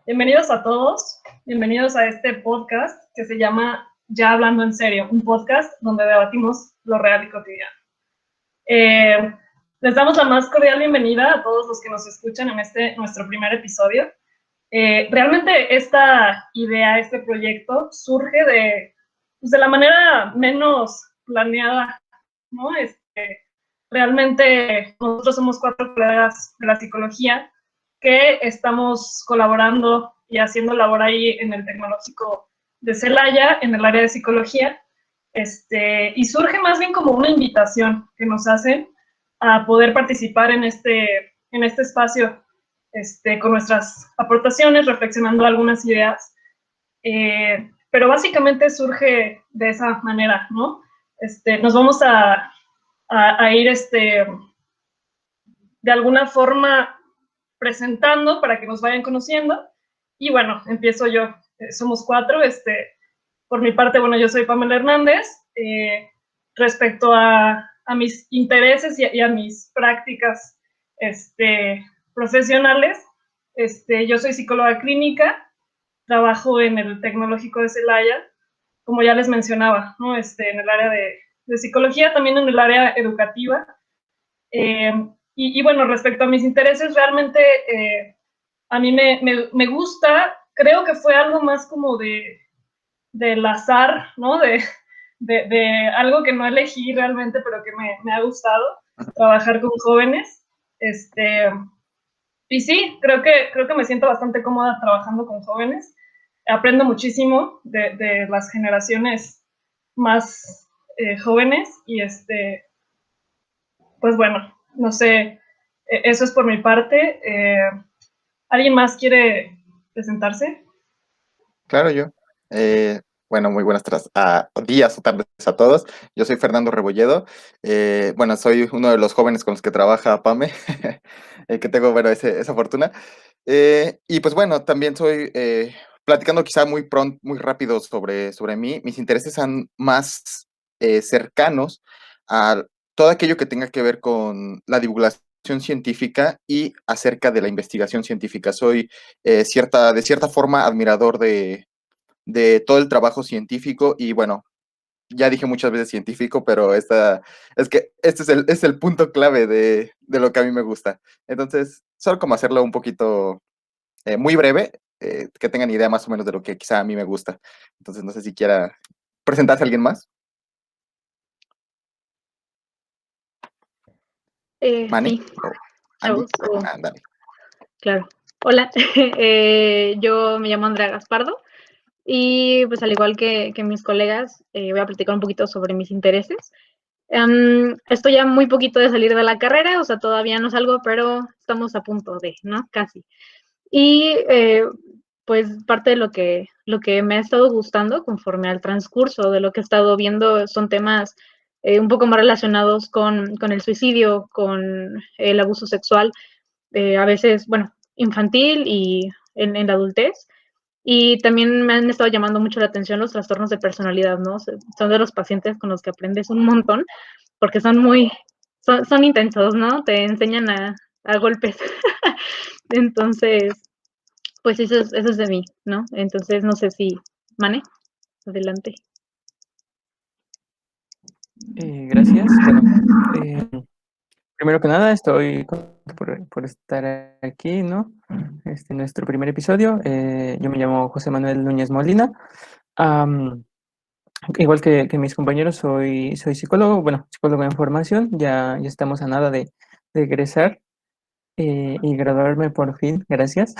Bienvenidos a todos, bienvenidos a este podcast que se llama Ya Hablando en Serio, un podcast donde debatimos lo real y cotidiano. Les damos la más cordial bienvenida a todos los que nos escuchan en este nuestro primer episodio. Realmente esta idea, este proyecto, surge de la manera menos planeada, ¿no? Realmente nosotros somos 4 colegas de la psicología que estamos colaborando y haciendo labor ahí en el Tecnológico de Celaya, en el área de psicología, y surge más bien como una invitación que nos hacen a poder participar en este espacio con nuestras aportaciones, reflexionando algunas ideas, pero básicamente surge de esa manera, ¿no? Nos vamos a ir de alguna forma presentando para que nos vayan conociendo. Y bueno, empiezo yo. Somos 4. Por mi parte, bueno, yo soy Pamela Hernández. Respecto a mis intereses y a mis prácticas profesionales, yo soy psicóloga clínica, trabajo en el Tecnológico de Celaya, como ya les mencionaba, ¿no? En el área de psicología, también en el área educativa. Eh, y bueno, respecto a mis intereses, realmente a mí me gusta, creo que fue algo más como del azar, ¿no? De algo que no elegí realmente, pero que me ha gustado, trabajar con jóvenes. Y sí, creo que me siento bastante cómoda trabajando con jóvenes. Aprendo muchísimo de las generaciones más jóvenes y pues bueno, no sé, eso es por mi parte. ¿Alguien más quiere presentarse? Claro, yo. Bueno, muy buenas días o tardes a todos. Yo soy Fernando Rebolledo. Bueno, soy uno de los jóvenes con los que trabaja PAME, que tengo, bueno, esa fortuna. Y pues bueno, también soy, platicando quizá muy rápido sobre mí, mis intereses son más cercanos a todo aquello que tenga que ver con la divulgación científica y acerca de la investigación científica. Soy de cierta forma admirador de todo el trabajo científico y bueno, ya dije muchas veces científico, pero es que este es el punto clave de lo que a mí me gusta. Entonces, solo como hacerlo un poquito muy breve, que tengan idea más o menos de lo que quizá a mí me gusta. Entonces, no sé si quiera presentarse alguien más. Manny Sí, o Andy. chavos, o Ándale. claro. Hola, yo me llamo Andrea Gaspardo y pues al igual que mis colegas, voy a platicar un poquito sobre mis intereses. Estoy ya muy poquito de salir de la carrera, o sea, todavía no salgo, pero estamos a punto de, ¿no? Casi. Y pues parte de lo que me ha estado gustando conforme al transcurso de lo que he estado viendo son temas un poco más relacionados con el suicidio, con el abuso sexual, a veces, bueno, infantil y en la adultez. Y también me han estado llamando mucho la atención los trastornos de personalidad, ¿no? Son de los pacientes con los que aprendes un montón, porque son intensos, ¿no? Te enseñan a golpes. Entonces, pues eso es de mí, ¿no? Entonces, no sé si, Mane, adelante. Gracias. Bueno, primero que nada, estoy contento por estar aquí, ¿no? Nuestro primer episodio. Yo me llamo José Manuel Núñez Molina. Am, Igual que mis compañeros, soy psicólogo, bueno, psicólogo en formación. Ya estamos a nada de egresar y graduarme por fin, gracias.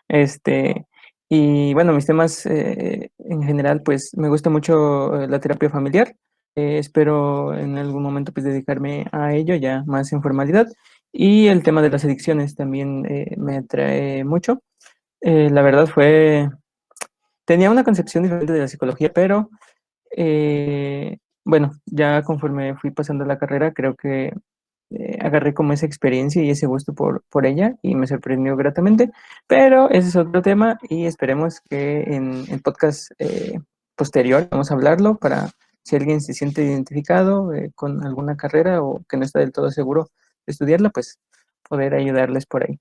Este, y bueno, mis temas en general, pues me gusta mucho la terapia familiar. Espero en algún momento pues dedicarme a ello ya más en formalidad. Y el tema de las adicciones también me atrae mucho. La verdad tenía una concepción diferente de la psicología, pero bueno, ya conforme fui pasando la carrera, creo que agarré como esa experiencia y ese gusto por ella y me sorprendió gratamente, pero ese es otro tema y esperemos que en el podcast posterior vamos a hablarlo para si alguien se siente identificado con alguna carrera o que no está del todo seguro de estudiarla, pues poder ayudarles por ahí.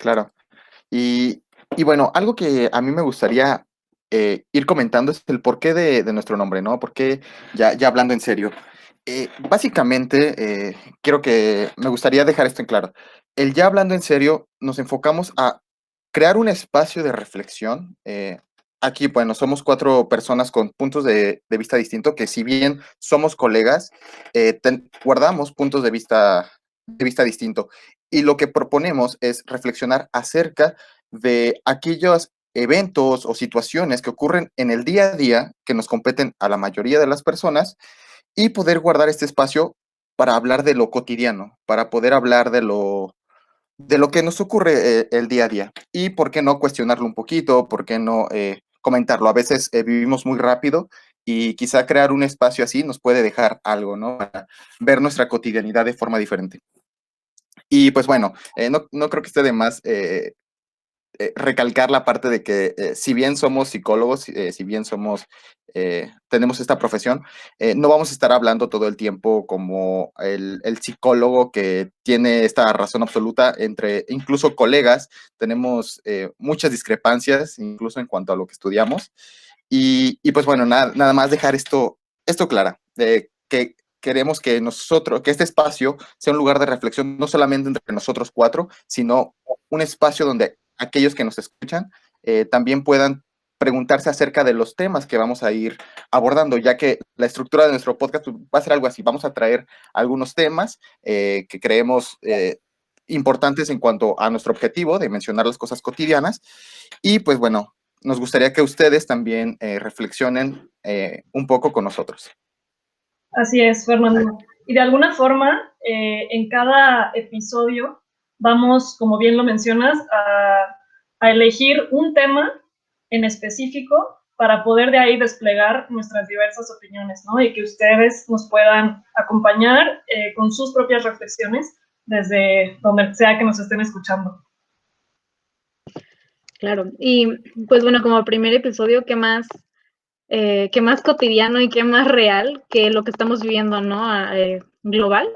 claro. Y, y bueno, algo que a mí me gustaría ir comentando es el porqué de nuestro nombre, ¿no? Porque ya hablando en serio, básicamente quiero que me gustaría dejar esto en claro. El ya hablando en serio, nos enfocamos a crear un espacio de reflexión. Aquí, bueno, somos cuatro personas con puntos de vista distintos, que si bien somos colegas, guardamos puntos de vista distintos. Y lo que proponemos es reflexionar acerca de aquellos eventos o situaciones que ocurren en el día a día que nos competen a la mayoría de las personas y poder guardar este espacio para hablar de lo cotidiano, para poder hablar de lo que nos ocurre el día a día. Y por qué no cuestionarlo un poquito, por qué no comentarlo. A veces vivimos muy rápido y quizá crear un espacio así nos puede dejar algo, ¿no? Para ver nuestra cotidianidad de forma diferente. Y pues bueno, no creo que esté de más recalcar la parte de que si bien somos psicólogos, si bien tenemos esta profesión, no vamos a estar hablando todo el tiempo como el psicólogo que tiene esta razón absoluta. Entre incluso colegas tenemos muchas discrepancias, incluso en cuanto a lo que estudiamos. Y pues bueno, nada más dejar esto clara, que queremos que que este espacio sea un lugar de reflexión, no solamente entre nosotros cuatro, sino un espacio donde aquellos que nos escuchan también puedan preguntarse acerca de los temas que vamos a ir abordando, ya que la estructura de nuestro podcast va a ser algo así. Vamos a traer algunos temas que creemos importantes en cuanto a nuestro objetivo de mencionar las cosas cotidianas. Y pues bueno, nos gustaría que ustedes también reflexionen un poco con nosotros. Así es, Fernando. Y de alguna forma, en cada episodio vamos, como bien lo mencionas, a elegir un tema en específico para poder de ahí desplegar nuestras diversas opiniones, ¿no? Y que ustedes nos puedan acompañar con sus propias reflexiones desde donde sea que nos estén escuchando. Claro. Y pues bueno, como primer episodio, qué más cotidiano y qué más real que lo que estamos viviendo, ¿no? Global,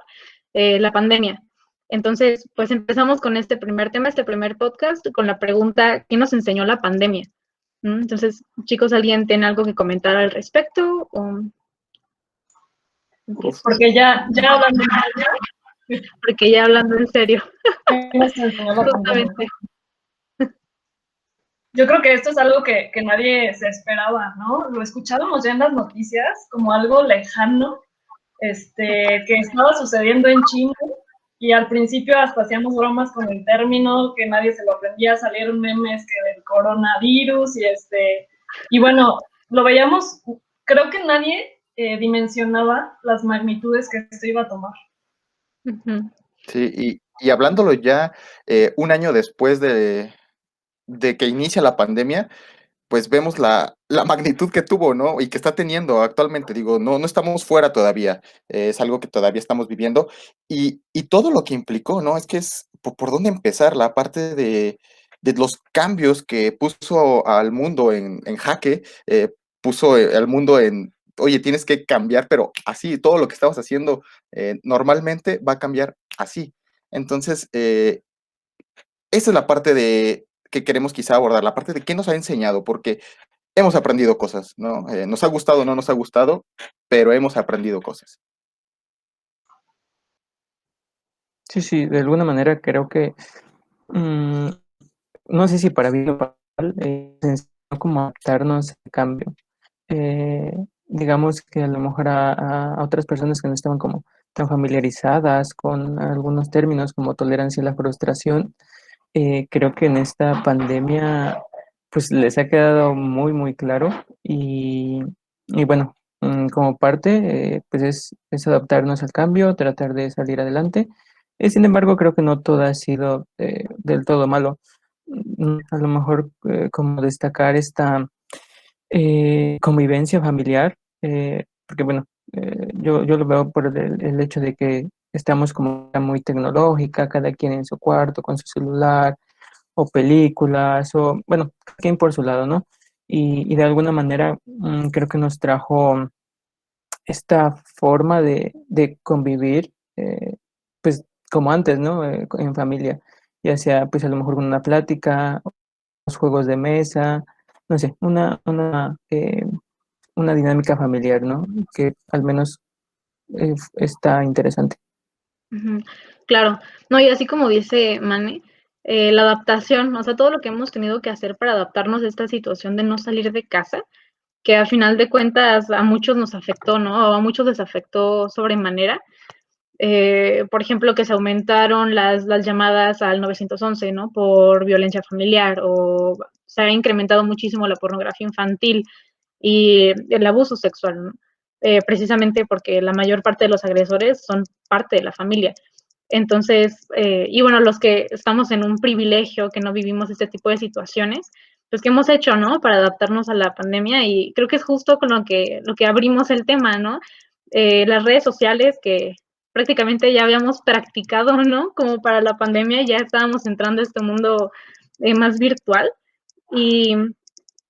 la pandemia. Entonces, pues empezamos con este primer tema, este primer podcast, con la pregunta, ¿qué nos enseñó la pandemia? Entonces, chicos, ¿alguien tiene algo que comentar al respecto? Porque ya hablando Porque ya hablando en serio. ¿qué nos enseñó la pandemia? Yo creo que esto es algo que nadie se esperaba, ¿no? Lo escuchábamos ya en las noticias como algo lejano, que estaba sucediendo en China, y al principio hasta hacíamos bromas con el término, que nadie se lo aprendía, salieron memes que del coronavirus, y bueno, lo veíamos, creo que nadie dimensionaba las magnitudes que esto iba a tomar. Sí, y hablándolo ya un año después de que inicia la pandemia, pues vemos la magnitud que tuvo, ¿no? Y que está teniendo actualmente. Digo, no estamos fuera todavía, es algo que todavía estamos viviendo. Y todo lo que implicó, ¿no? Es que es por dónde empezar, la parte de los cambios que puso al mundo en jaque, puso al mundo en, oye, tienes que cambiar, pero así, todo lo que estabas haciendo normalmente va a cambiar así. Entonces, esa es la parte que queremos quizá abordar, la parte de qué nos ha enseñado, porque hemos aprendido cosas, ¿no? Nos ha gustado o no nos ha gustado, pero hemos aprendido cosas. Sí, de alguna manera creo que, no sé si para bien o para mal, se enseñó como adaptarnos al cambio. Digamos que a lo mejor a otras personas que no estaban como tan familiarizadas con algunos términos como tolerancia a la frustración, creo que en esta pandemia pues les ha quedado muy, muy claro y bueno, como parte pues es adaptarnos al cambio, tratar de salir adelante. Sin embargo, creo que no todo ha sido del todo malo. A lo mejor como destacar esta convivencia familiar, porque bueno, yo lo veo por el hecho de que estamos como muy tecnológica, cada quien en su cuarto con su celular o películas, o bueno, cada quien por su lado, ¿no? Y de alguna manera creo que nos trajo esta forma de convivir, pues como antes, ¿no? En familia. ya sea pues a lo mejor con una plática, los juegos de mesa, no sé, una dinámica familiar, ¿no? Que al menos está interesante. Ujú. Claro, no, y así como dice Mane, la adaptación, o sea, todo lo que hemos tenido que hacer para adaptarnos a esta situación de no salir de casa, que a final de cuentas a muchos nos afectó, ¿no? O a muchos les afectó sobremanera. Por ejemplo, que se aumentaron las llamadas al 911, ¿no? Por violencia familiar, o se ha incrementado muchísimo la pornografía infantil y el abuso sexual, ¿no? Precisamente porque la mayor parte de los agresores son parte de la familia. Entonces, y bueno, los que estamos en un privilegio, que no vivimos este tipo de situaciones, pues, ¿qué hemos hecho, no? Para adaptarnos a la pandemia, y creo que es justo con lo que abrimos el tema, ¿no? Las redes sociales que prácticamente ya habíamos practicado, ¿no? Como para la pandemia, ya estábamos entrando a este mundo más virtual, y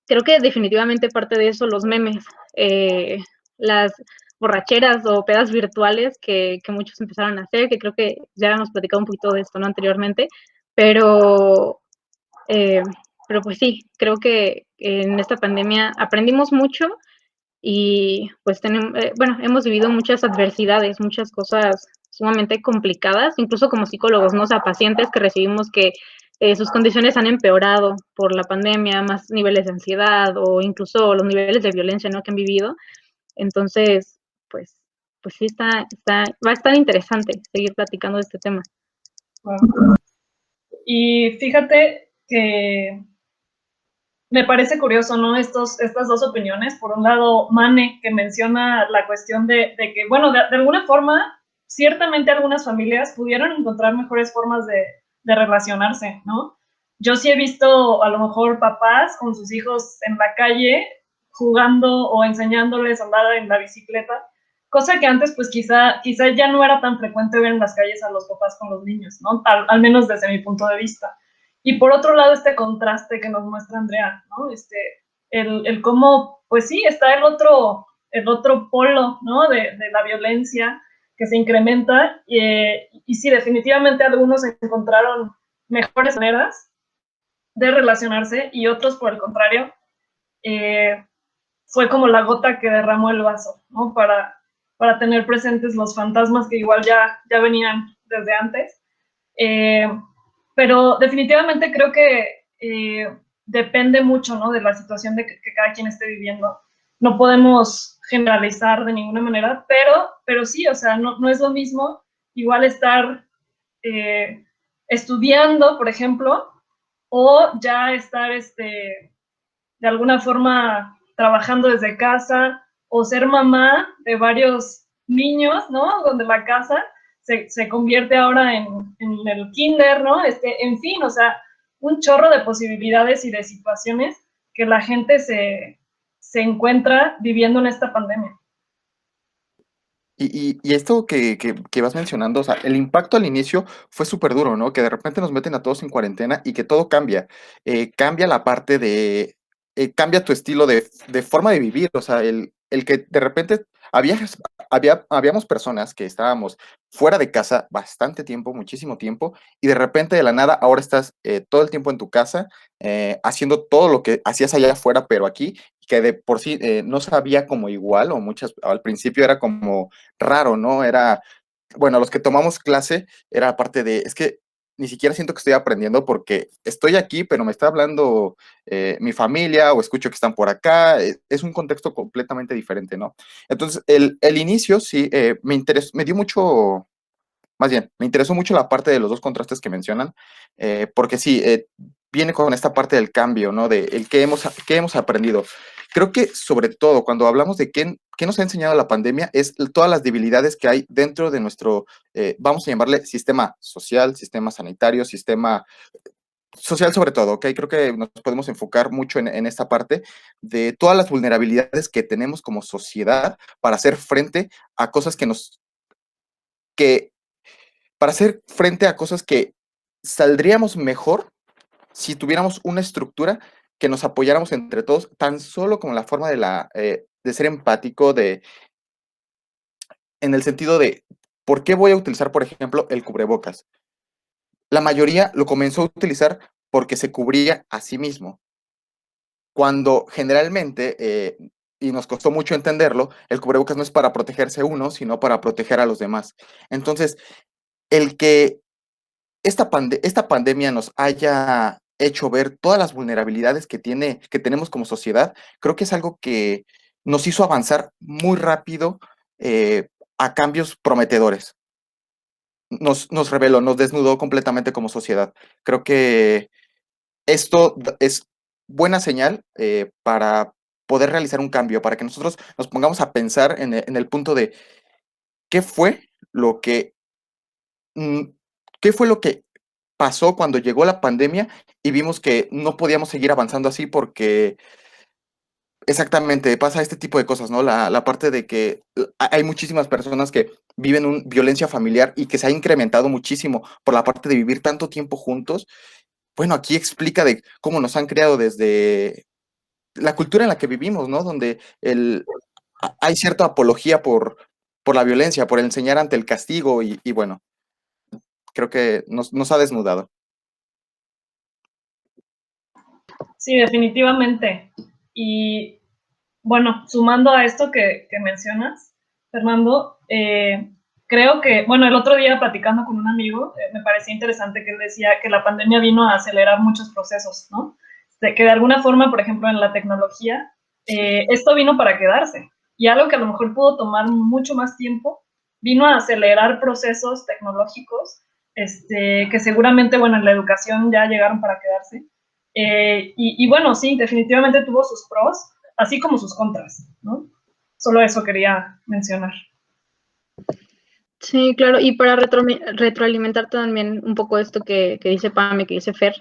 creo que definitivamente parte de eso los memes, las borracheras o pedas virtuales que muchos empezaron a hacer, que creo que ya hemos platicado un poquito de esto, ¿no? Anteriormente, pero, eh, pero pues sí, creo que en esta pandemia aprendimos mucho y pues tenemos, bueno, hemos vivido muchas adversidades, muchas cosas sumamente complicadas, incluso como psicólogos, ¿no? O sea, pacientes que recibimos que sus condiciones han empeorado por la pandemia, más niveles de ansiedad o incluso los niveles de violencia, ¿no? Que han vivido. Entonces, pues, pues sí va a estar interesante seguir platicando de este tema. Wow. Y fíjate que me parece curioso, ¿no? Estas dos opiniones. Por un lado, Mane, que menciona la cuestión de que, bueno, de alguna forma, ciertamente algunas familias pudieron encontrar mejores formas de relacionarse, ¿no? Yo sí he visto a lo mejor papás con sus hijos en la calle jugando o enseñándoles a andar en la bicicleta, cosa que antes pues quizá ya no era tan frecuente ver en las calles a los papás con los niños, ¿no? Al menos desde mi punto de vista. Y por otro lado, este contraste que nos muestra Andrea, ¿no? El cómo, pues sí, está el otro polo, ¿no? De la violencia que se incrementa y sí, definitivamente algunos encontraron mejores maneras de relacionarse y otros, por el contrario, fue como la gota que derramó el vaso, ¿no? Para tener presentes los fantasmas que igual ya venían desde antes. Pero definitivamente creo que depende mucho, ¿no? De la situación que cada quien esté viviendo. No podemos generalizar de ninguna manera, pero sí, o sea, no es lo mismo igual estar estudiando, por ejemplo, o ya estar de alguna forma trabajando desde casa o ser mamá de varios niños, ¿no? Donde la casa se convierte ahora en el kinder, ¿no? En fin, o sea, un chorro de posibilidades y de situaciones que la gente se encuentra viviendo en esta pandemia. Y esto que vas mencionando, o sea, el impacto al inicio fue súper duro, ¿no? Que de repente nos meten a todos en cuarentena y que todo cambia. Cambia la parte cambia tu estilo de forma de vivir, o sea, el que de repente habíamos personas que estábamos fuera de casa bastante tiempo, muchísimo tiempo, y de repente de la nada ahora estás todo el tiempo en tu casa, haciendo todo lo que hacías allá afuera, pero aquí, que de por sí no sabía como igual, o muchas, al principio era como raro, ¿no? Era, bueno, los que tomamos clase, era parte de, es que ni siquiera siento que estoy aprendiendo porque estoy aquí, pero me está hablando mi familia o escucho que están por acá, es un contexto completamente diferente, ¿no? Entonces, el inicio sí me dio mucho, más bien, me interesó mucho la parte de los dos contrastes que mencionan, porque sí, viene con esta parte del cambio, ¿no? De el qué hemos aprendido. Creo que sobre todo cuando hablamos de qué nos ha enseñado la pandemia es todas las debilidades que hay dentro de nuestro, vamos a llamarle sistema social, sistema sanitario, sistema social sobre todo, ¿ok? Creo que nos podemos enfocar mucho en esta parte de todas las vulnerabilidades que tenemos como sociedad para hacer frente a cosas que para hacer frente a cosas que saldríamos mejor si tuviéramos una estructura que nos apoyáramos entre todos, tan solo como la forma de ser empático, en el sentido de, ¿por qué voy a utilizar, por ejemplo, el cubrebocas? la mayoría lo comenzó a utilizar porque se cubría a sí mismo, cuando generalmente, y nos costó mucho entenderlo, el cubrebocas no es para protegerse uno, sino para proteger a los demás. Entonces, el que esta pandemia nos haya hecho ver todas las vulnerabilidades que tenemos como sociedad, creo que es algo que nos hizo avanzar muy rápido a cambios prometedores. Nos reveló, nos desnudó completamente como sociedad. Creo que esto es buena señal para poder realizar un cambio, para que nosotros nos pongamos a pensar en el punto de qué fue lo que, mm, qué fue lo que pasó cuando llegó la pandemia y vimos que no podíamos seguir avanzando así porque exactamente pasa este tipo de cosas, ¿no? La parte de que hay muchísimas personas que viven violencia familiar y que se ha incrementado muchísimo por la parte de vivir tanto tiempo juntos. Bueno, aquí explica de cómo nos han creado desde la cultura en la que vivimos, ¿no? Donde hay cierta apología por la violencia, por enseñar ante el castigo y bueno, creo que nos ha desnudado. Sí, definitivamente. Y bueno, sumando a esto que mencionas, Fernando, creo que, bueno, el otro día platicando con un amigo, me parecía interesante que él decía que la pandemia vino a acelerar muchos procesos, ¿no? Que de alguna forma, por ejemplo, en la tecnología, esto vino para quedarse. Y algo que a lo mejor pudo tomar mucho más tiempo, vino a acelerar procesos tecnológicos, que seguramente, bueno, en la educación ya llegaron para quedarse. Y bueno, sí, definitivamente tuvo sus pros, así como sus contras, ¿no? Solo eso quería mencionar. Sí, claro, y para retroalimentar también un poco esto que dice Pame, que dice Fer,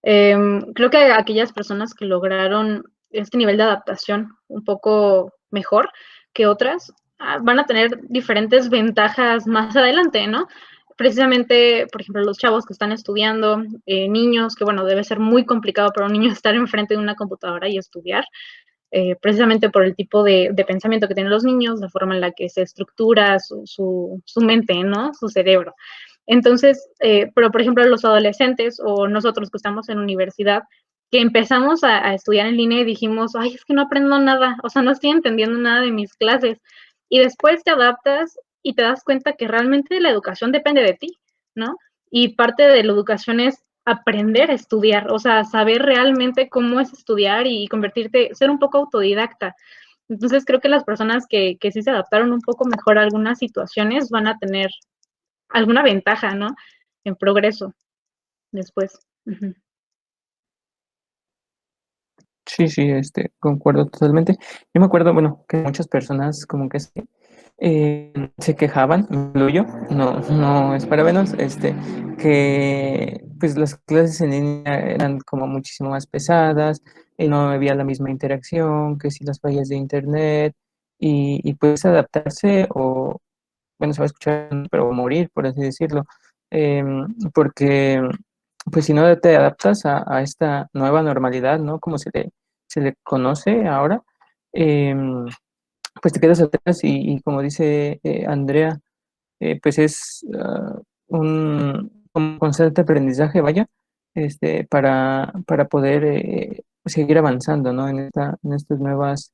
creo que aquellas personas que lograron este nivel de adaptación un poco mejor que otras van a tener diferentes ventajas más adelante, ¿no? Precisamente, por ejemplo, los chavos que están estudiando, niños, que bueno, debe ser muy complicado para un niño estar enfrente de una computadora y estudiar, precisamente por el tipo de pensamiento que tienen los niños, la forma en la que se estructura su mente, ¿no? Su cerebro. Entonces, pero por ejemplo, los adolescentes o nosotros que estamos en universidad, que empezamos a estudiar en línea y dijimos, ay, es que no aprendo nada, o sea, no estoy entendiendo nada de mis clases. Y después te adaptas y te das cuenta que realmente la educación depende de ti, ¿no? Y parte de la educación es aprender a estudiar, o sea, saber realmente cómo es estudiar y convertirte, ser un poco autodidacta. Entonces creo que las personas que sí se adaptaron un poco mejor a algunas situaciones van a tener alguna ventaja, ¿no? En progreso después. Uh-huh. Sí, sí, concuerdo totalmente. Yo me acuerdo, bueno, que muchas personas como que se quejaban, incluyo, no es para menos, que pues las clases en línea eran como muchísimo más pesadas, no había la misma interacción, que si las fallas de internet, y pues adaptarse o, bueno, se va a escuchar, pero morir, por así decirlo, porque pues si no te adaptas a esta nueva normalidad, ¿no? Como se le conoce ahora, pues te quedas atrás y como dice Andrea, pues es un constante aprendizaje, vaya, para poder seguir avanzando, ¿no? En estas nuevas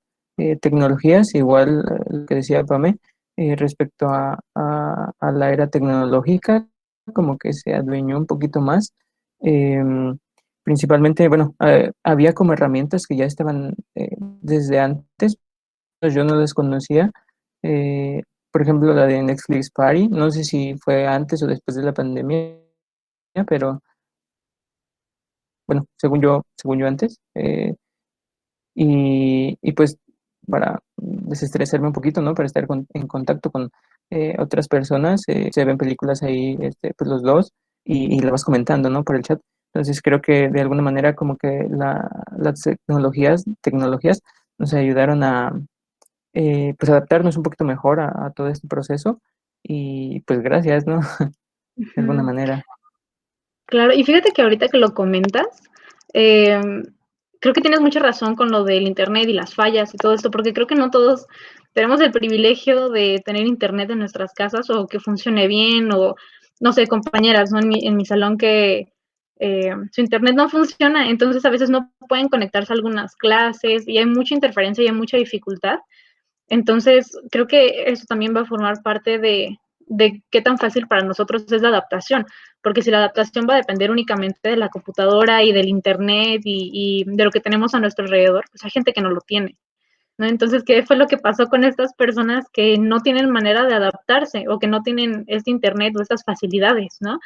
tecnologías, igual lo que decía Pame, respecto a la era tecnológica, como que se adueñó un poquito más. Principalmente, bueno, había como herramientas que ya estaban desde antes, pues yo no las conocía. Eh, por ejemplo, la de Netflix Party, no sé si fue antes o después de la pandemia, pero bueno, según yo antes. Y pues para desestresarme un poquito, ¿no? Para estar en contacto con otras personas, se ven películas ahí, pues los dos, y la vas comentando, ¿no? Por el chat. Entonces creo que de alguna manera como que las tecnologías nos ayudaron a pues adaptarnos un poquito mejor a todo este proceso y pues gracias, ¿no? De alguna Uh-huh. manera. Claro, y fíjate que ahorita que lo comentas, creo que tienes mucha razón con lo del internet y las fallas y todo esto, porque creo que no todos tenemos el privilegio de tener internet en nuestras casas o que funcione bien o no sé, compañeras, ¿no? En mi salón que su internet no funciona, entonces a veces no pueden conectarse a algunas clases y hay mucha interferencia y hay mucha dificultad. Entonces, creo que eso también va a formar parte de qué tan fácil para nosotros es la adaptación, porque si la adaptación va a depender únicamente de la computadora y del internet y de lo que tenemos a nuestro alrededor, pues hay gente que no lo tiene, ¿no? Entonces, ¿qué fue lo que pasó con estas personas que no tienen manera de adaptarse o que no tienen este internet o estas facilidades, ¿no?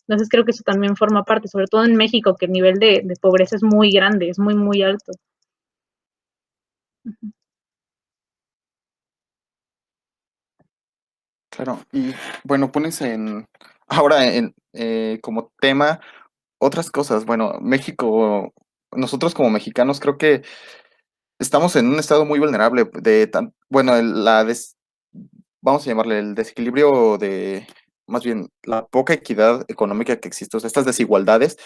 Entonces, creo que eso también forma parte, sobre todo en México, que el nivel de pobreza es muy grande, es muy, muy alto. Claro, y bueno, pones ahora como tema otras cosas. Bueno, México, nosotros como mexicanos creo que estamos en un estado muy vulnerable bueno, vamos a llamarle el desequilibrio más bien, la poca equidad económica que existe, o sea, estas desigualdades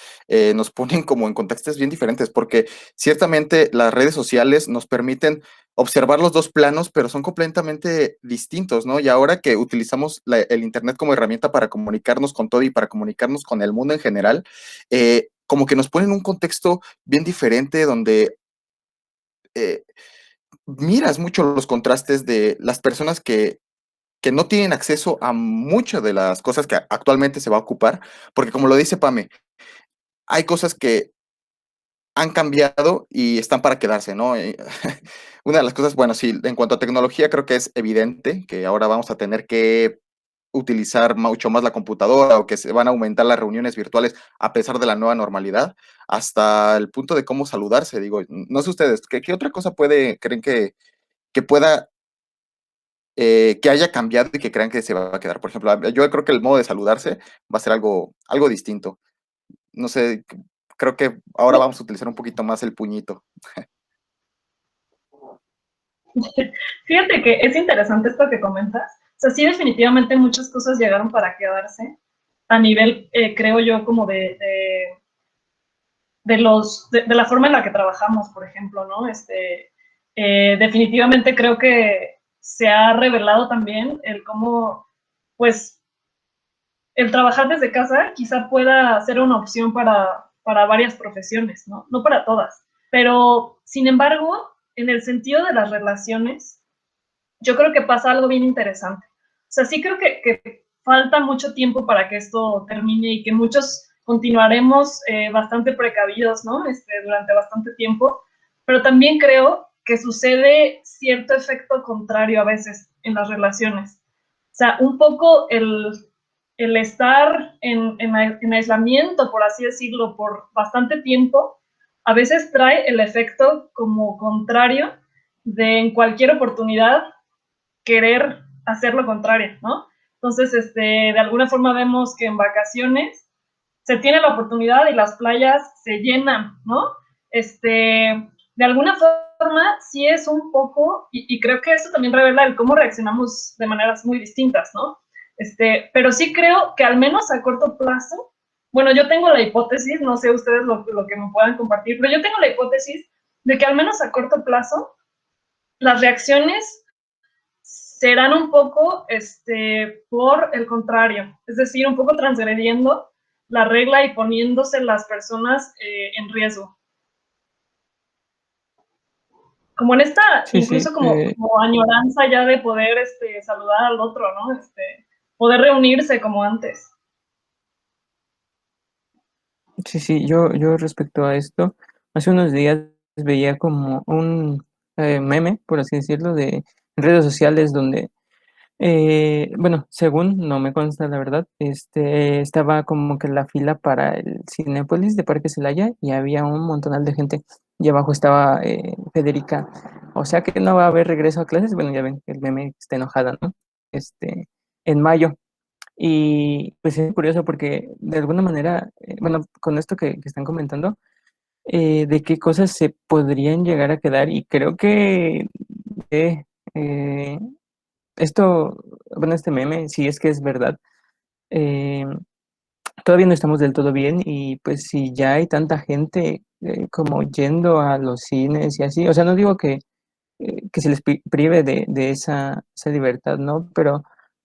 nos ponen como en contextos bien diferentes, porque ciertamente las redes sociales nos permiten observar los dos planos, pero son completamente distintos, ¿no? Y ahora que utilizamos el Internet como herramienta para comunicarnos con todo y para comunicarnos con el mundo en general, como que nos ponen un contexto bien diferente donde eh, miras mucho los contrastes de las personas que no tienen acceso a muchas de las cosas que actualmente se va a ocupar, porque como lo dice Pame, hay cosas que han cambiado y están para quedarse, ¿no? Una de las cosas, bueno, sí, en cuanto a tecnología, creo que es evidente que ahora vamos a tener que utilizar mucho más la computadora o que se van a aumentar las reuniones virtuales a pesar de la nueva normalidad, hasta el punto de cómo saludarse, digo, no sé ustedes, ¿qué otra cosa creen que pueda que haya cambiado y que crean que se va a quedar? Por ejemplo, yo creo que el modo de saludarse va a ser algo distinto. No sé, creo que ahora vamos a utilizar un poquito más el puñito. Fíjate que es interesante esto que comentas. O sea, sí, definitivamente muchas cosas llegaron para quedarse a nivel, creo yo, como de la forma en la que trabajamos, por ejemplo, ¿no? Definitivamente creo que se ha revelado también el cómo, pues, el trabajar desde casa quizá pueda ser una opción para varias profesiones, ¿no? No para todas. Pero, sin embargo, en el sentido de las relaciones, yo creo que pasa algo bien interesante. O sea, sí creo que falta mucho tiempo para que esto termine y que muchos continuaremos bastante precavidos, ¿no? Durante bastante tiempo, pero también creo que sucede cierto efecto contrario a veces en las relaciones. O sea, un poco el estar en aislamiento, por así decirlo, por bastante tiempo, a veces trae el efecto como contrario de en cualquier oportunidad querer hacer lo contrario, ¿no? Entonces, de alguna forma vemos que en vacaciones se tiene la oportunidad y las playas se llenan, ¿no? De alguna forma sí es un poco, y creo que eso también revela el cómo reaccionamos de maneras muy distintas, ¿no? Pero sí creo que al menos a corto plazo, bueno, yo tengo la hipótesis, no sé ustedes lo que me puedan compartir, pero yo tengo la hipótesis de que al menos a corto plazo las reacciones serán un poco por el contrario, es decir, un poco transgrediendo la regla y poniéndose las personas en riesgo. Como en esta, Sí, sí. incluso como añoranza ya de poder saludar al otro, ¿no? Poder reunirse como antes. Sí, sí, yo respecto a esto, hace unos días veía como un meme, por así decirlo, de redes sociales donde, bueno, según no me consta la verdad, estaba como que la fila para el Cinépolis de Parque Celaya y había un montonal de gente y abajo estaba Federica, o sea que no va a haber regreso a clases, bueno, ya ven, el meme está enojada, ¿no? En mayo. Y pues es curioso porque de alguna manera, bueno, con esto que están comentando, de qué cosas se podrían llegar a quedar y creo que eh, eh, esto, bueno, este meme, si es que es verdad, eh, todavía no estamos del todo bien y pues si ya hay tanta gente como yendo a los cines y así, o sea, no digo que se les prive de esa libertad, ¿no? Pero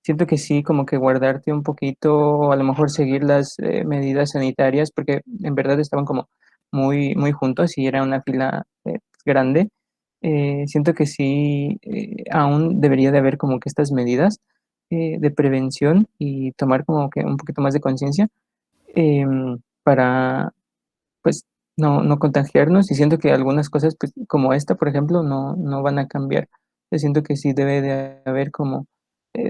siento que sí, como que guardarte un poquito, o a lo mejor seguir las medidas sanitarias, porque en verdad estaban como muy, muy juntos y era una fila grande. Siento que sí, aún debería de haber como que estas medidas de prevención y tomar como que un poquito más de conciencia para, pues, no contagiarnos. Y siento que algunas cosas, pues, como esta, por ejemplo, no van a cambiar. Yo siento que sí debe de haber como,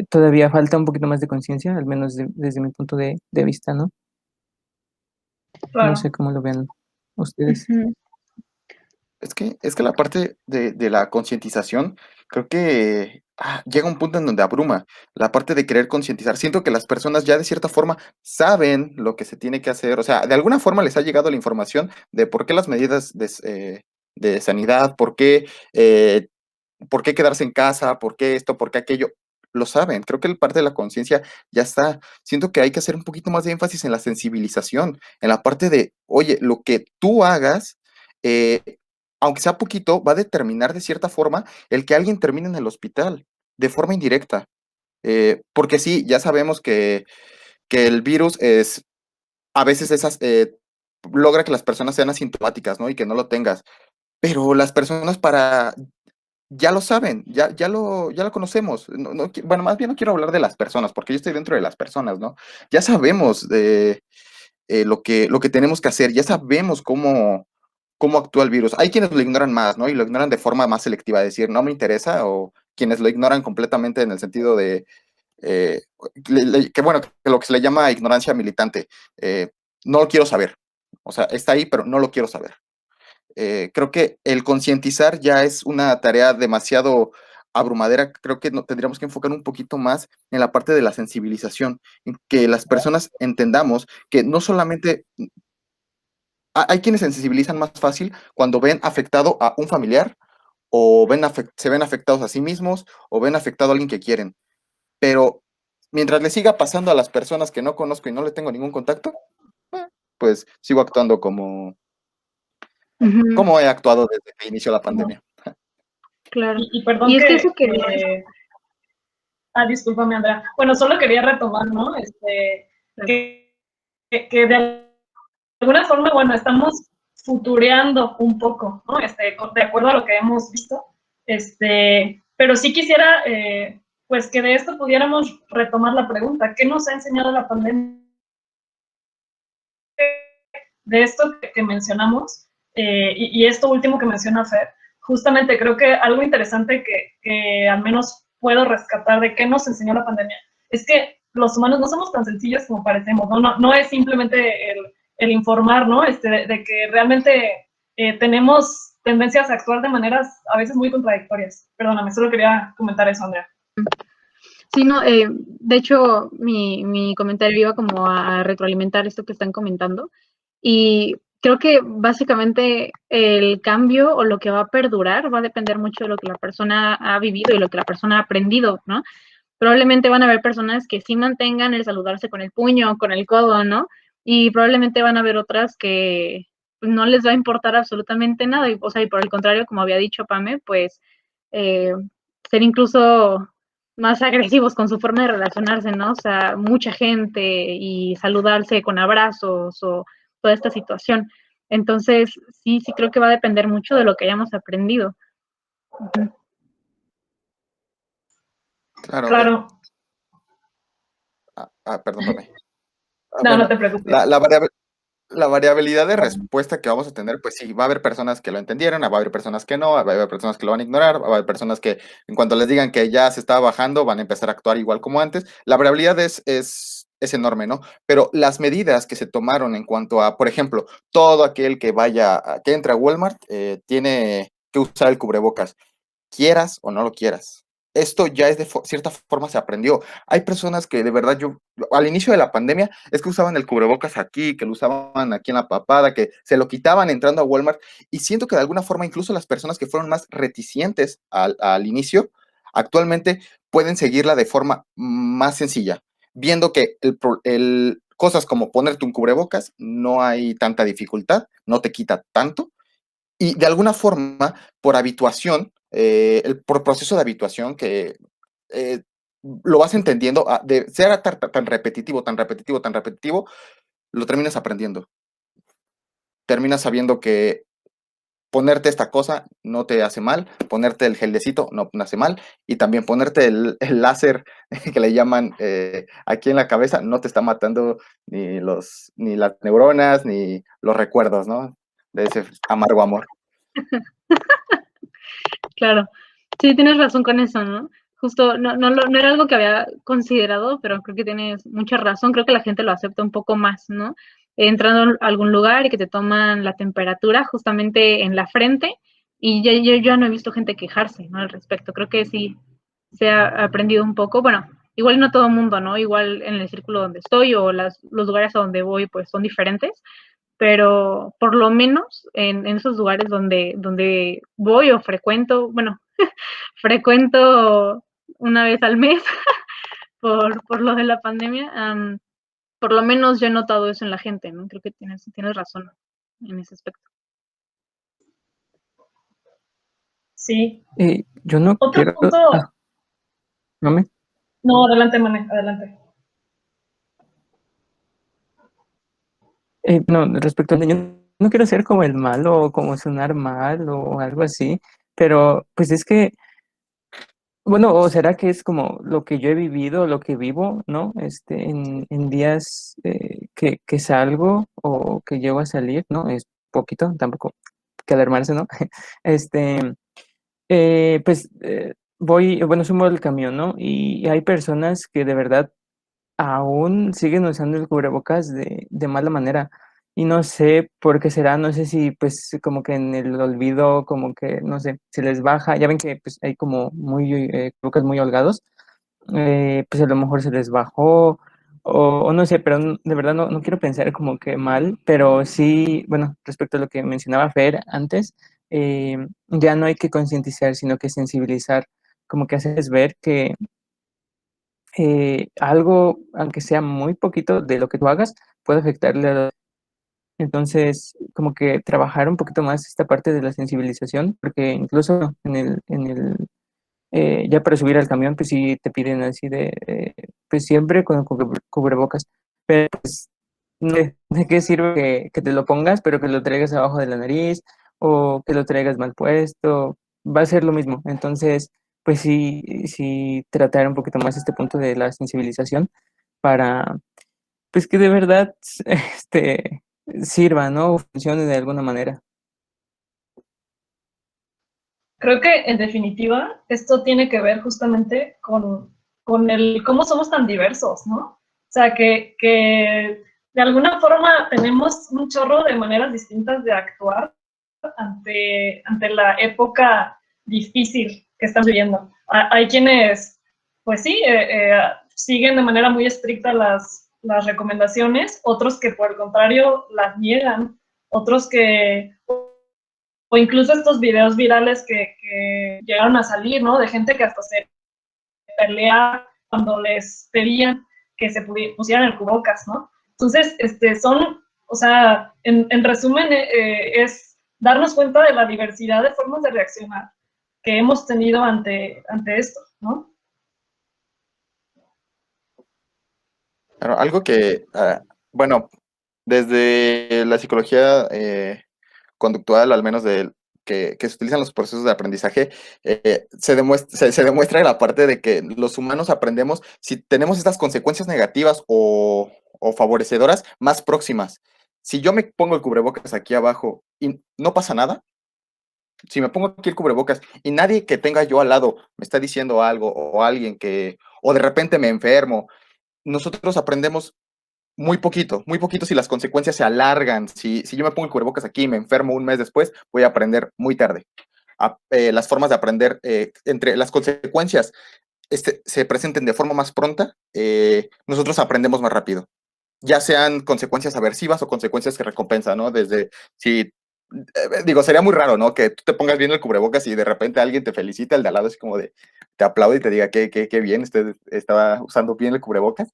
todavía falta un poquito más de conciencia, al menos desde mi punto de vista, ¿no? No sé Claro. cómo lo ven ustedes. Ujú. Es que la parte de la concientización, creo que llega un punto en donde abruma la parte de querer concientizar. Siento que las personas ya de cierta forma saben lo que se tiene que hacer. O sea, de alguna forma les ha llegado la información de por qué las medidas de sanidad, eh, por qué quedarse en casa, por qué esto, por qué aquello. Lo saben. Creo que el parte de la conciencia ya está. Siento que hay que hacer un poquito más de énfasis en la sensibilización, en la parte de, oye, lo que tú hagas. eh, Aunque sea poquito, va a determinar de cierta forma el que alguien termine en el hospital, de forma indirecta. Porque sí, ya sabemos que el virus a veces logra que las personas sean asintomáticas, ¿no? Y que no lo tengas. Pero las personas ya lo saben, ya lo conocemos. Bueno, más bien no quiero hablar de las personas, porque yo estoy dentro de las personas, ¿no? Ya sabemos de lo que tenemos que hacer, ya sabemos cómo actúa el virus. Hay quienes lo ignoran más, ¿no? Y lo ignoran de forma más selectiva, decir, no me interesa, o quienes lo ignoran completamente en el sentido de, eh, que bueno, que lo que se le llama ignorancia militante. No lo quiero saber. O sea, está ahí, pero no lo quiero saber. Creo que el concientizar ya es una tarea demasiado abrumadera. Creo que tendríamos que enfocar un poquito más en la parte de la sensibilización, en que las personas entendamos que no solamente hay quienes se sensibilizan más fácil cuando ven afectado a un familiar o se ven afectados a sí mismos o ven afectado a alguien que quieren. Pero mientras le siga pasando a las personas que no conozco y no le tengo ningún contacto, pues sigo actuando Ujú, como he actuado desde que inició la Ujú. pandemia. claro. Y perdón Y es que eso que, que discúlpame, Andrea. Bueno, solo quería retomar, ¿no? Que de alguna forma, bueno, estamos futureando un poco, ¿no? De acuerdo a lo que hemos visto. Pero sí quisiera, pues, que de esto pudiéramos retomar la pregunta. ¿Qué nos ha enseñado la pandemia? De esto que mencionamos, y esto último que menciona Fer, justamente creo que algo interesante que al menos puedo rescatar de qué nos enseñó la pandemia es que los humanos no somos tan sencillos como parecemos, ¿no? No es simplemente el informar, ¿no? De que realmente tenemos tendencias a actuar de maneras a veces muy contradictorias. Perdóname, solo quería comentar eso, Andrea. sí, no, de hecho, mi comentario iba como a retroalimentar esto que están comentando. Y creo que básicamente el cambio o lo que va a perdurar va a depender mucho de lo que la persona ha vivido y lo que la persona ha aprendido, ¿no? Probablemente van a haber personas que sí mantengan el saludarse con el puño, con el codo, ¿no? Y probablemente van a haber otras que no les va a importar absolutamente nada. Y, o sea, y por el contrario, como había dicho Pame, pues eh, ser incluso más agresivos con su forma de relacionarse, ¿no? O sea, mucha gente y saludarse con abrazos o toda esta situación. Entonces, sí creo que va a depender mucho de lo que hayamos aprendido. Uh-huh. Claro, Claro. perdóname. No, no Bueno, te preocupes. la variabilidad de respuesta que vamos a tener, pues sí, va a haber personas que lo entendieron, va a haber personas que no, va a haber personas que lo van a ignorar, va a haber personas que en cuanto les digan que ya se está bajando, van a empezar a actuar igual como antes. La variabilidad es enorme, ¿no? Pero las medidas que se tomaron en cuanto a, por ejemplo, todo aquel que entre a Walmart, tiene que usar el cubrebocas, quieras o no lo quieras. Esto ya es cierta forma se aprendió. Hay personas que de verdad al inicio de la pandemia, es que usaban el cubrebocas aquí, que lo usaban aquí en la papada, que se lo quitaban entrando a Walmart, y siento que de alguna forma incluso las personas que fueron más reticentes al inicio, actualmente pueden seguirla de forma más sencilla, viendo que cosas como ponerte un cubrebocas, no hay tanta dificultad, no te quita tanto, y de alguna forma, por habituación, por proceso de habituación, que lo vas entendiendo, de ser tan repetitivo, tan repetitivo, tan repetitivo, lo terminas aprendiendo. Terminas sabiendo que ponerte esta cosa no te hace mal, ponerte el geldecito no te hace mal, y también ponerte el láser que le llaman aquí en la cabeza no te está matando ni las neuronas ni los recuerdos, ¿no? De ese amargo amor. Claro, sí, tienes razón con eso, ¿no? Justo, no era algo que había considerado, pero creo que tienes mucha razón. Creo que la gente lo acepta un poco más, ¿no? Entrando a algún lugar y que te toman la temperatura justamente en la frente y yo ya no he visto gente quejarse, ¿no? Al respecto. Creo que sí se ha aprendido un poco. Bueno, igual no todo el mundo, ¿no? Igual en el círculo donde estoy o los lugares a donde voy, pues son diferentes, pero por lo menos en esos lugares donde voy o frecuento, bueno, frecuento una vez al mes por lo de la pandemia, por lo menos yo he notado eso en la gente, ¿no? Creo que tienes razón en ese aspecto. Sí. Yo no Otro quiero... punto. ¿No No, adelante, Mane, adelante. No, respecto a yo no quiero ser como el malo o como sonar mal o algo así, pero pues es que, bueno, o será que es como lo que yo he vivido, lo que vivo, ¿no? En días que salgo o que llego a salir, ¿no? Es poquito, tampoco que alarmarse, ¿no? Este, voy, bueno, subo el camión, ¿no? Y hay personas que de verdad aún siguen usando el cubrebocas de mala manera. Y no sé por qué será, no sé si pues como que en el olvido, como que, no sé, se les baja. Ya ven que pues hay como cubrebocas muy holgados, pues a lo mejor se les bajó o no sé, pero de verdad no quiero pensar como que mal, pero sí, bueno, respecto a lo que mencionaba Fer antes, ya no hay que concientizar, sino que sensibilizar, como que haces ver que algo, aunque sea muy poquito de lo que tú hagas, puede afectarle a los... Entonces, como que trabajar un poquito más esta parte de la sensibilización, porque incluso ya para subir al camión, pues sí te piden así pues siempre con cubrebocas, pero pues no sé de qué sirve que te lo pongas, pero que lo traigas abajo de la nariz o que lo traigas mal puesto, va a ser lo mismo. Entonces, pues sí tratar un poquito más este punto de la sensibilización para, pues que de verdad, sirva, ¿no? O funcione de alguna manera. Creo que en definitiva esto tiene que ver justamente con el cómo somos tan diversos, ¿no? O sea, que de alguna forma tenemos un chorro de maneras distintas de actuar ante la época difícil que estamos viviendo. Hay quienes, pues sí, siguen de manera muy estricta las recomendaciones, otros que por el contrario las niegan, otros que, o incluso estos videos virales que llegaron a salir, ¿no? De gente que hasta se pelea cuando les pedían que se pusieran el cubrebocas, ¿no? Entonces, o sea, en resumen, es darnos cuenta de la diversidad de formas de reaccionar que hemos tenido ante esto, ¿no? Claro, algo que, bueno, desde la psicología conductual, al menos que se utilizan los procesos de aprendizaje, se demuestra la parte de que los humanos aprendemos si tenemos estas consecuencias negativas o favorecedoras más próximas. Si yo me pongo el cubrebocas aquí abajo y no pasa nada, si me pongo aquí el cubrebocas y nadie que tenga yo al lado me está diciendo algo o alguien o de repente me enfermo, nosotros aprendemos muy poquito si las consecuencias se alargan. Si yo me pongo el cubrebocas aquí y me enfermo un mes después, voy a aprender muy tarde. Las formas de aprender, entre las consecuencias se presenten de forma más pronta, nosotros aprendemos más rápido. Ya sean consecuencias aversivas o consecuencias que recompensan, ¿no? Si digo, sería muy raro, ¿no? Que tú te pongas bien el cubrebocas y de repente alguien te felicita, el de al lado es como te aplaude y te diga qué bien, usted estaba usando bien el cubrebocas.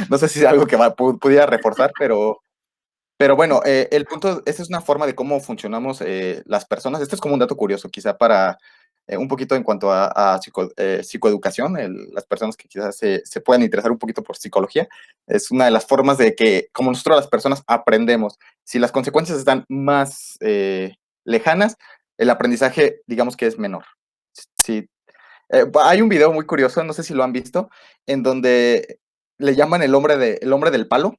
No sé si es algo que pudiera reforzar, pero bueno, el punto, esta es una forma de cómo funcionamos las personas. Esto es como un dato curioso, quizá un poquito en cuanto a psicoeducación, las personas que quizás se puedan interesar un poquito por psicología, es una de las formas de que, como nosotros las personas aprendemos, si las consecuencias están más lejanas, el aprendizaje, digamos que es menor. Sí. Hay un video muy curioso, no sé si lo han visto, en donde le llaman el hombre del palo.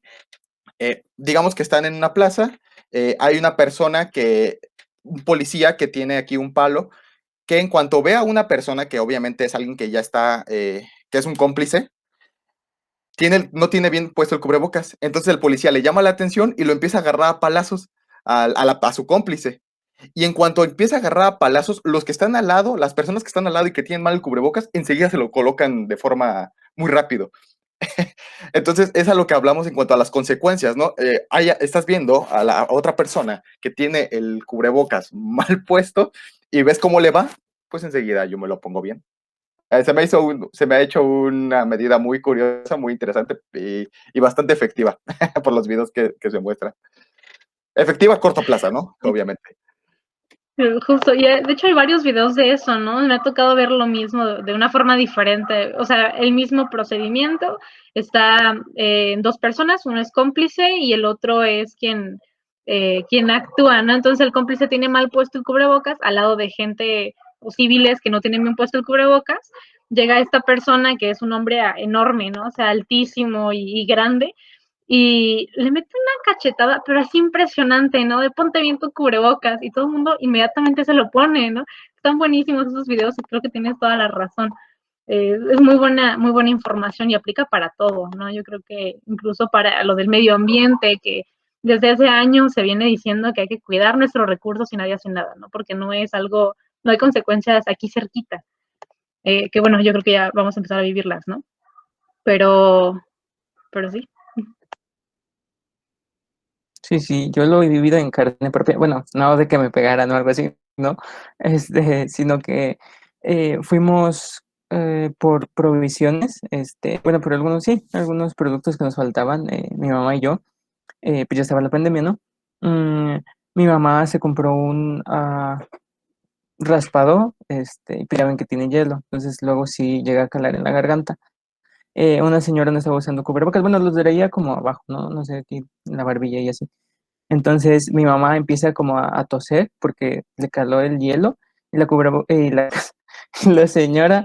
Digamos que están en una plaza, hay una persona un policía que tiene aquí un palo, que en cuanto ve a una persona que obviamente es alguien que ya está, que es un cómplice, no tiene bien puesto el cubrebocas. Entonces el policía le llama la atención y lo empieza a agarrar a palazos a su cómplice. Y en cuanto empieza a agarrar a palazos, los que están al lado, las personas que están al lado y que tienen mal el cubrebocas, enseguida se lo colocan de forma muy rápido. Entonces, es a lo que hablamos en cuanto a las consecuencias, ¿no? Estás viendo a la otra persona que tiene el cubrebocas mal puesto y ves cómo le va, pues enseguida yo me lo pongo bien. Se me ha hecho una medida muy curiosa, muy interesante y bastante efectiva por los videos que se muestran. Efectiva a corto plazo, ¿no? Obviamente. Justo, y de hecho hay varios videos de eso, ¿no? Me ha tocado ver lo mismo de una forma diferente, o sea, el mismo procedimiento, está dos personas, uno es cómplice y el otro es quien actúa, ¿no? Entonces el cómplice tiene mal puesto el cubrebocas al lado de gente o civiles que no tienen bien puesto el cubrebocas, llega esta persona que es un hombre enorme, ¿no? O sea, altísimo y grande, y le mete una cachetada, pero así impresionante, ¿no? De ponte bien tu cubrebocas y todo el mundo inmediatamente se lo pone, ¿no? Están buenísimos esos videos y creo que tienes toda la razón. Es muy buena información y aplica para todo, ¿no? Yo creo que incluso para lo del medio ambiente, que desde hace años se viene diciendo que hay que cuidar nuestros recursos y nadie hace nada, ¿no? Porque no es algo, no hay consecuencias aquí cerquita. Que bueno, yo creo que ya vamos a empezar a vivirlas, ¿no? Pero sí. Sí, sí, yo lo he vivido en carne propia. Bueno, no de que me pegaran o algo así, ¿no? Sino que fuimos por provisiones, bueno, por algunos sí, algunos productos que nos faltaban, mi mamá y yo, pues ya estaba la pandemia, ¿no? Mm, Mi mamá se compró un raspado, y pues ya ven que tiene hielo, entonces luego sí llega a calar en la garganta. Una señora no estaba usando cubrebocas, bueno, los traía como abajo, ¿no? No sé, aquí en la barbilla y así. Entonces mi mamá empieza como a toser porque le caló el hielo y la señora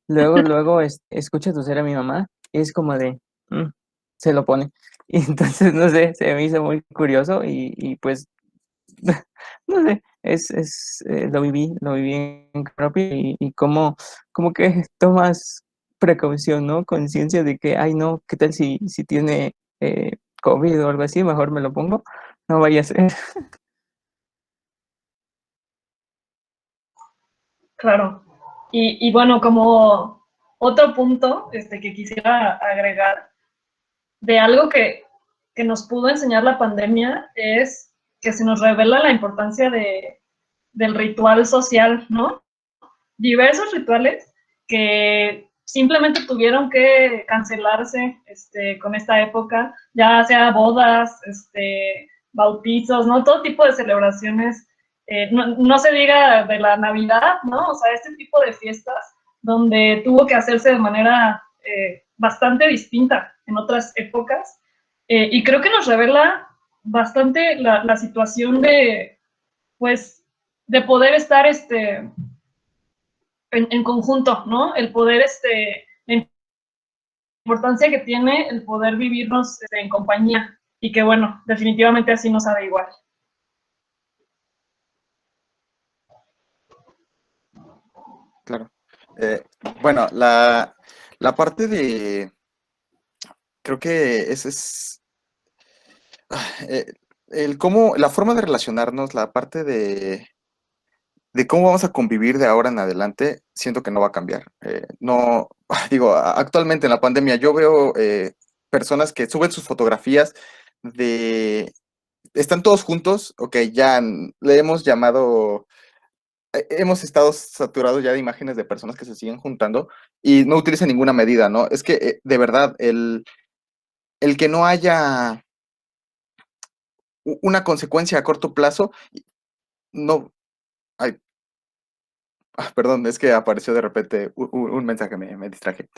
luego escucha toser a mi mamá y es como de, "Mm", se lo pone. Y entonces, no sé, se me hizo muy curioso y pues, no sé, lo viví en propio y como que tomas precaución, ¿no? Conciencia de que, ay, no, ¿qué tal si tiene COVID o algo así? Mejor me lo pongo, no vaya a ser. Claro. Y bueno, como otro punto que quisiera agregar de algo que nos pudo enseñar la pandemia es que se nos revela la importancia del ritual social, ¿no? Diversos rituales que simplemente tuvieron que cancelarse con esta época, ya sea bodas, bautizos, ¿no? Todo tipo de celebraciones, no se diga de la Navidad, ¿no? O sea, este tipo de fiestas donde tuvo que hacerse de manera bastante distinta en otras épocas. Y creo que nos revela bastante la situación pues, de poder estar en conjunto, ¿no? El poder, la importancia que tiene el poder vivirnos en compañía y que, bueno, definitivamente así no sabe igual. Claro. Bueno, la parte de, creo que ese es eh, la forma de relacionarnos, la parte de cómo vamos a convivir de ahora en adelante, siento que no va a cambiar. No, digo, actualmente en la pandemia yo veo personas que suben sus fotografías de, están todos juntos, ok, le hemos llamado, hemos estado saturados ya de imágenes de personas que se siguen juntando y no utilizan ninguna medida, ¿no? Es que de verdad, el que no haya una consecuencia a corto plazo, no, ay, Perdón, es que apareció de repente un mensaje, me distraje.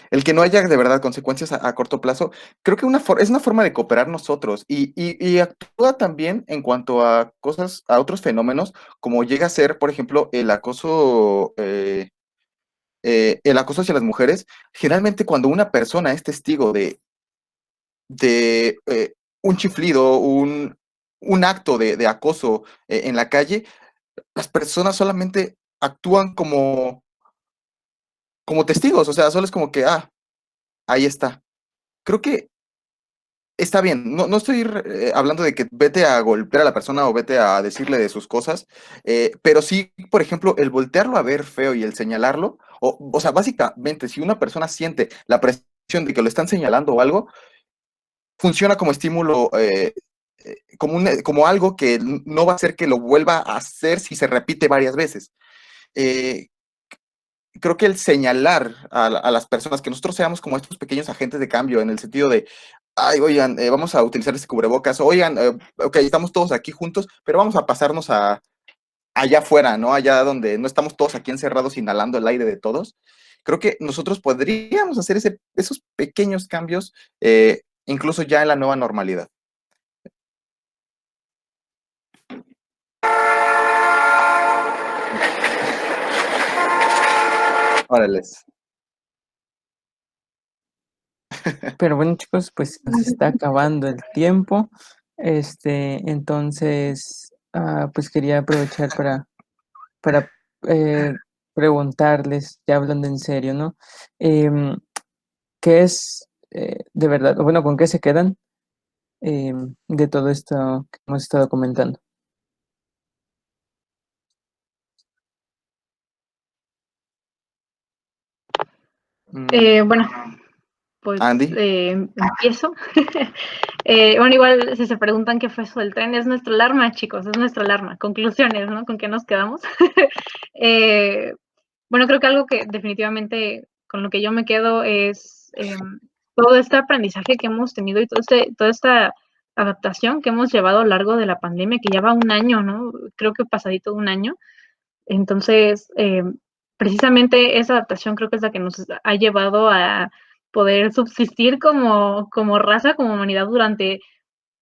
El que no haya de verdad consecuencias a corto plazo, creo que es una forma de cooperar nosotros y actúa también en cuanto a cosas, a otros fenómenos, como llega a ser, por ejemplo, el acoso hacia las mujeres. Generalmente cuando una persona es testigo de un chiflido, un acto de acoso en la calle, las personas solamente actúan como testigos, o sea, solo es como que, ahí está. Creo que está bien, no estoy hablando de que vete a golpear a la persona o vete a decirle de sus cosas, pero sí, por ejemplo, el voltearlo a ver feo y el señalarlo, o sea, básicamente, si una persona siente la presión de que lo están señalando o algo, funciona como estímulo, como algo que no va a hacer que lo vuelva a hacer si se repite varias veces. Eh, Creo que el señalar a las personas, que nosotros seamos como estos pequeños agentes de cambio, en el sentido de, ay, oigan, vamos a utilizar este cubrebocas, oigan, ok, estamos todos aquí juntos, pero vamos a pasarnos allá afuera, ¿no? Allá donde no estamos todos aquí encerrados inhalando el aire de todos. Creo que nosotros podríamos hacer esos pequeños cambios, incluso ya en la nueva normalidad. Órales. Pero bueno, chicos, pues nos está acabando el tiempo. Entonces, pues quería aprovechar para preguntarles, ya hablando en serio, ¿no? Em, ¿Qué es de verdad, o bueno, con qué se quedan de todo esto que hemos estado comentando? Bueno, pues Andy. empiezo. Bueno, igual si se preguntan qué fue eso del tren, es nuestra alarma, chicos, es nuestra alarma. Conclusiones, ¿no? ¿Con qué nos quedamos? Bueno, creo que algo que definitivamente con lo que yo me quedo es todo este aprendizaje que hemos tenido y toda esta adaptación que hemos llevado a lo largo de la pandemia, que lleva un año, ¿no? Creo que pasadito un año. Entonces, precisamente esa adaptación creo que es la que nos ha llevado a poder subsistir como raza, como humanidad durante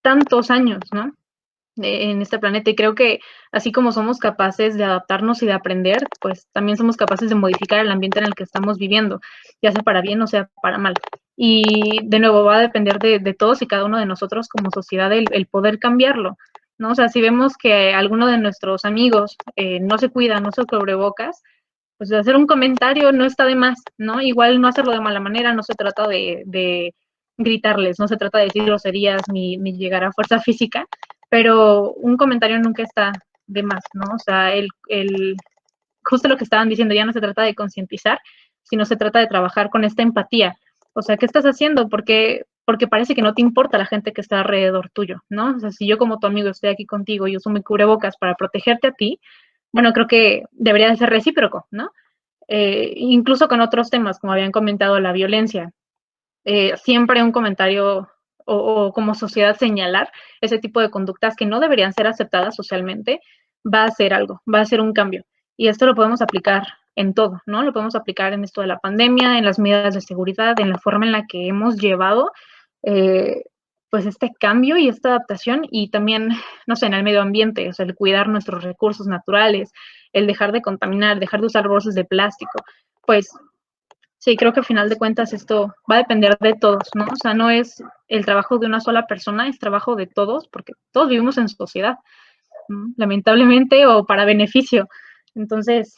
tantos años, ¿no? En este planeta. Y creo que así como somos capaces de adaptarnos y de aprender, pues también somos capaces de modificar el ambiente en el que estamos viviendo, ya sea para bien o sea para mal. Y de nuevo va a depender de todos y cada uno de nosotros como sociedad el poder cambiarlo, ¿no? O sea, si vemos que alguno de nuestros amigos no se cuida, no se cubrebocas, pues hacer un comentario no está de más, ¿no? Igual no hacerlo de mala manera, no se trata de gritarles, no se trata de decir groserías ni llegar a fuerza física, pero un comentario nunca está de más, ¿no? O sea, justo lo que estaban diciendo, ya no se trata de concientizar, sino se trata de trabajar con esta empatía. O sea, ¿qué estás haciendo? Porque parece que no te importa la gente que está alrededor tuyo, ¿no? O sea, si yo como tu amigo estoy aquí contigo y uso mi cubrebocas para protegerte a ti, bueno, creo que debería de ser recíproco, ¿no? Incluso con otros temas, como habían comentado, la violencia. Siempre un comentario o como sociedad señalar ese tipo de conductas que no deberían ser aceptadas socialmente, va a hacer algo, va a hacer un cambio. Y esto lo podemos aplicar en todo, ¿no? Lo podemos aplicar en esto de la pandemia, en las medidas de seguridad, en la forma en la que hemos llevado eh, pues este cambio y esta adaptación y también, no sé, en el medio ambiente, o sea, el cuidar nuestros recursos naturales, el dejar de contaminar, dejar de usar bolsas de plástico, pues sí, creo que al final de cuentas esto va a depender de todos, ¿no? O sea, no es el trabajo de una sola persona, es trabajo de todos, porque todos vivimos en sociedad, ¿no? Lamentablemente o para beneficio. Entonces,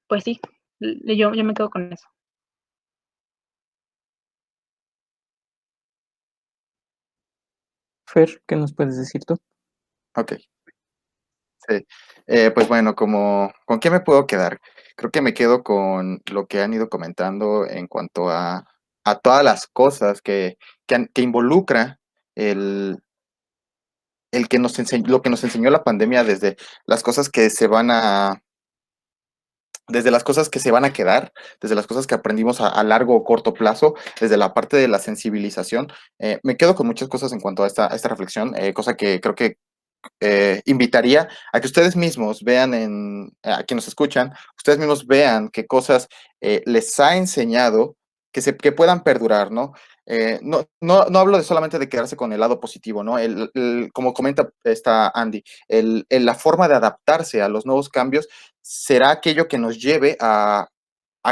pues sí, yo me quedo con eso. Fer, ¿qué nos puedes decir tú? Ok. Sí. Pues bueno, ¿con qué me puedo quedar? Creo que me quedo con lo que han ido comentando en cuanto a todas las cosas que involucra el, el que lo que nos enseñó la pandemia, las cosas que se van a, desde las cosas que se van a quedar, desde las cosas que aprendimos a largo o corto plazo, desde la parte de la sensibilización. Me quedo con muchas cosas en cuanto a esta reflexión, cosa que creo que invitaría a que ustedes mismos vean, a quienes nos escuchan, ustedes mismos vean qué cosas les ha enseñado que puedan perdurar, ¿no? No hablo solamente de quedarse con el lado positivo, ¿no? Como comenta esta Andy, la forma de adaptarse a los nuevos cambios será aquello que nos lleve a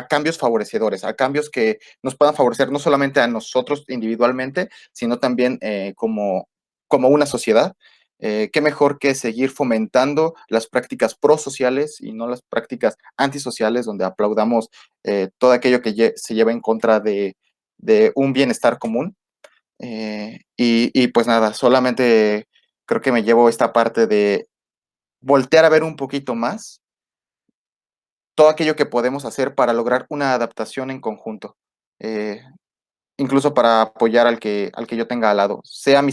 cambios favorecedores, a cambios que nos puedan favorecer no solamente a nosotros individualmente, sino también como una sociedad. Qué mejor que seguir fomentando las prácticas prosociales y no las prácticas antisociales, donde aplaudamos todo aquello que se lleva en contra de un bienestar común. Y pues nada, solamente creo que me llevo esta parte de voltear a ver un poquito más todo aquello que podemos hacer para lograr una adaptación en conjunto, eh, incluso para apoyar al que yo tenga al lado, sea mi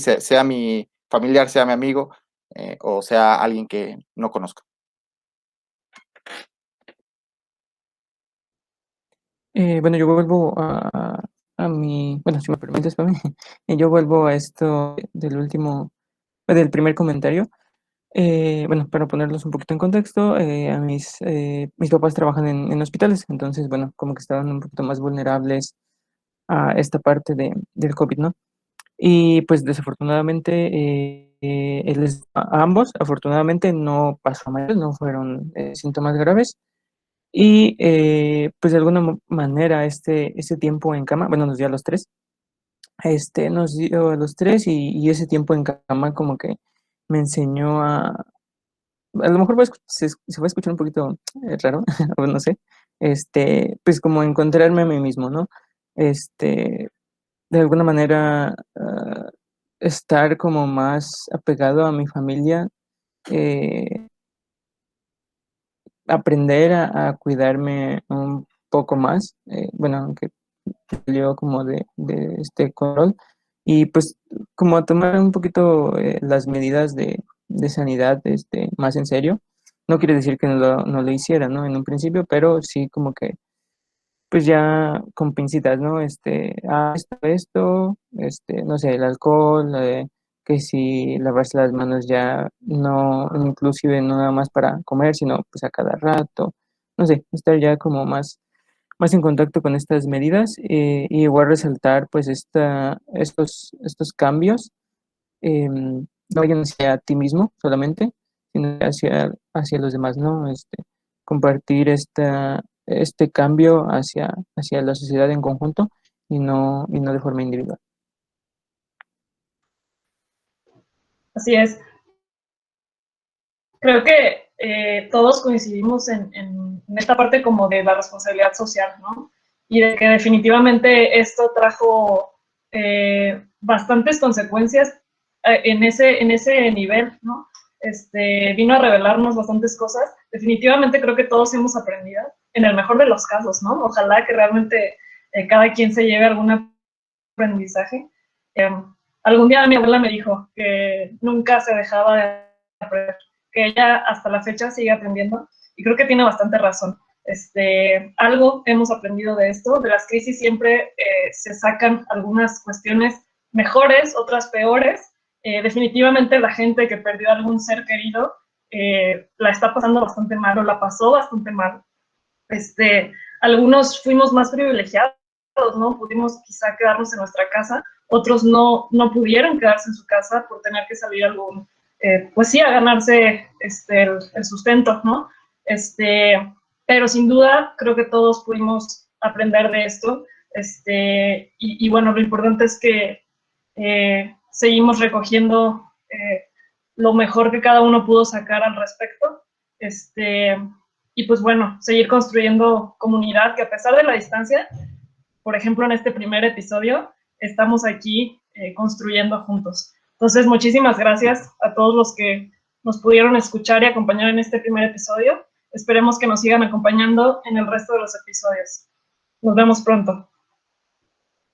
familiar, sea mi amigo, o sea alguien que no conozco. Bueno, yo vuelvo a mi, bueno, si me permites, Pame, yo vuelvo a esto del primer comentario. Bueno, para ponerlos un poquito en contexto, mis papás trabajan en hospitales, entonces, bueno, como que estaban un poquito más vulnerables a esta parte del COVID, ¿no? Y pues desafortunadamente, a ambos, afortunadamente, no pasó a mayores, no fueron síntomas graves. Y pues de alguna manera ese tiempo en cama, bueno, nos dio a los tres, nos dio a los tres y ese tiempo en cama como que me enseñó a lo mejor se va a escuchar un poquito raro, o no sé, pues como encontrarme a mí mismo, ¿no? De alguna manera estar como más apegado a mi familia, eh, aprender a cuidarme un poco más, bueno, aunque salió como de este control, y pues como a tomar un poquito las medidas de sanidad más en serio. No quiere decir que no lo hiciera, ¿no? En un principio, pero sí como que pues ya con pincitas, ¿no? No sé, el alcohol, que si lavarse las manos ya no, inclusive no nada más para comer, sino pues a cada rato, no sé, estar ya como más en contacto con estas medidas, y igual resaltar pues estos cambios, no vayan hacia ti mismo solamente, sino hacia los demás, ¿no? Compartir este cambio hacia la sociedad en conjunto y no de forma individual. Así es. Creo que todos coincidimos en esta parte como de la responsabilidad social, ¿no? Y de que definitivamente esto trajo bastantes consecuencias en ese nivel, ¿no? Vino a revelarnos bastantes cosas. Definitivamente creo que todos hemos aprendido, en el mejor de los casos, ¿no? Ojalá que realmente cada quien se lleve algún aprendizaje. Algún día mi abuela me dijo que nunca se dejaba de aprender, que ella hasta la fecha sigue aprendiendo, y creo que tiene bastante razón. Algo hemos aprendido de esto, de las crisis siempre se sacan algunas cuestiones mejores, otras peores. Definitivamente la gente que perdió a algún ser querido la está pasando bastante mal, o la pasó bastante mal. Algunos fuimos más privilegiados, ¿no? Pudimos quizá quedarnos en nuestra casa, otros no pudieron quedarse en su casa por tener que salir pues sí, a ganarse el sustento, ¿no? Pero sin duda creo que todos pudimos aprender de esto, y bueno, lo importante es que seguimos recogiendo lo mejor que cada uno pudo sacar al respecto, y pues bueno, seguir construyendo comunidad, que a pesar de la distancia, por ejemplo, en este primer episodio, estamos aquí construyendo juntos. Entonces, muchísimas gracias a todos los que nos pudieron escuchar y acompañar en este primer episodio. Esperemos que nos sigan acompañando en el resto de los episodios. Nos vemos pronto.